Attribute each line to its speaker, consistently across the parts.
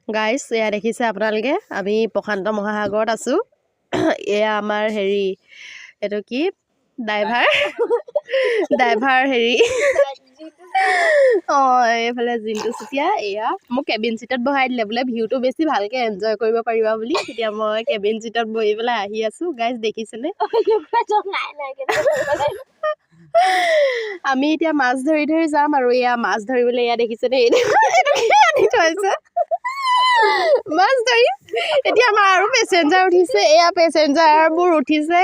Speaker 1: guys এয়া দেখিছে আপোনালোকে আমি প্ৰশান্ত মহাসাগৰত আছোঁ এয়া আমাৰ হেৰি এইটো কি ড্ৰাইভাৰ হেৰি অঁ এইফালে জিন্তু চুতীয়া এয়া মোক কেবিন চিটত বহাই দিলে বোলে ভিউটো বেছি ভালকৈ এনজয় কৰিব পাৰিবা বুলি তেতিয়া মই কেবিন চিটত বহি পেলাই আহি আছোঁ গাইজ দেখিছেনে আমি এতিয়া মাছ ধৰি যাম আৰু এয়া মাছ ধৰিবলৈ এয়া দেখিছেনে আনি থৈছে মাছ ধৰিম এতিয়া আমাৰ আৰু পেচেঞ্জাৰ উঠিছে এয়া পেচেঞ্জাৰবোৰ উঠিছে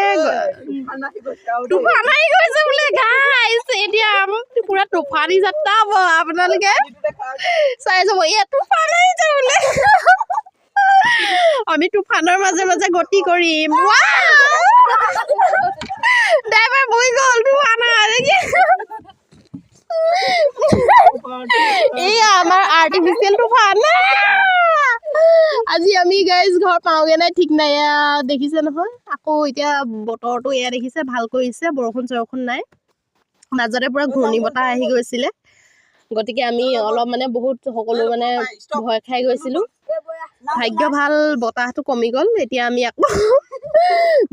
Speaker 1: তুফান আহি গৈছে বোলে গাইজ এতিয়া পুৰা তুফানী যাত্ৰা হ'ব আপোনালোকে চাই যাব এয়া তুফান আহিছে বোলে আমি তুফানৰ মাজে মাজে গতি কৰিম ড্ৰাইভাৰ বহি গ'ল তুফান এয়া আমাৰ আৰ্টিফিচিয়েল তুফান আজি আমি গাইজ ঘৰ পাওঁগে নাই ঠিক নাই এয়া দেখিছে নহয় আকৌ এতিয়া বতৰটো এয়া দেখিছে ভাল কৰিছে বৰষুণ চৰষুণ নাই মাজতে পুৰা ঘূৰ্ণী বতাহ আহি গৈছিলে গতিকে আমি অলপ মানে বহুত সকলো মানে ভয় খাই গৈছিলোঁ ভাগ্য ভাল বতাহটো কমি গ'ল এতিয়া আমি আকৌ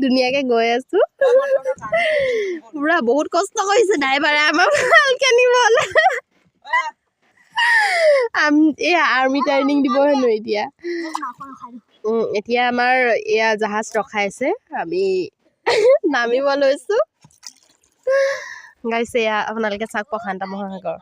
Speaker 1: ধুনীয়াকৈ গৈ আছোঁ পুৰা বহুত কষ্ট কৰিছে ড্ৰাইভাৰে আমাক ভালকৈ নিবলৈ এয়া আৰ্মি ট্ৰেইনিং দিব হেনো এতিয়া এতিয়া আমাৰ এয়া জাহাজ ৰখাইছে আমি নামিব লৈছোঁ গাইছে এয়া আপোনালোকে চাওক প্ৰশান্ত মহাসাগৰ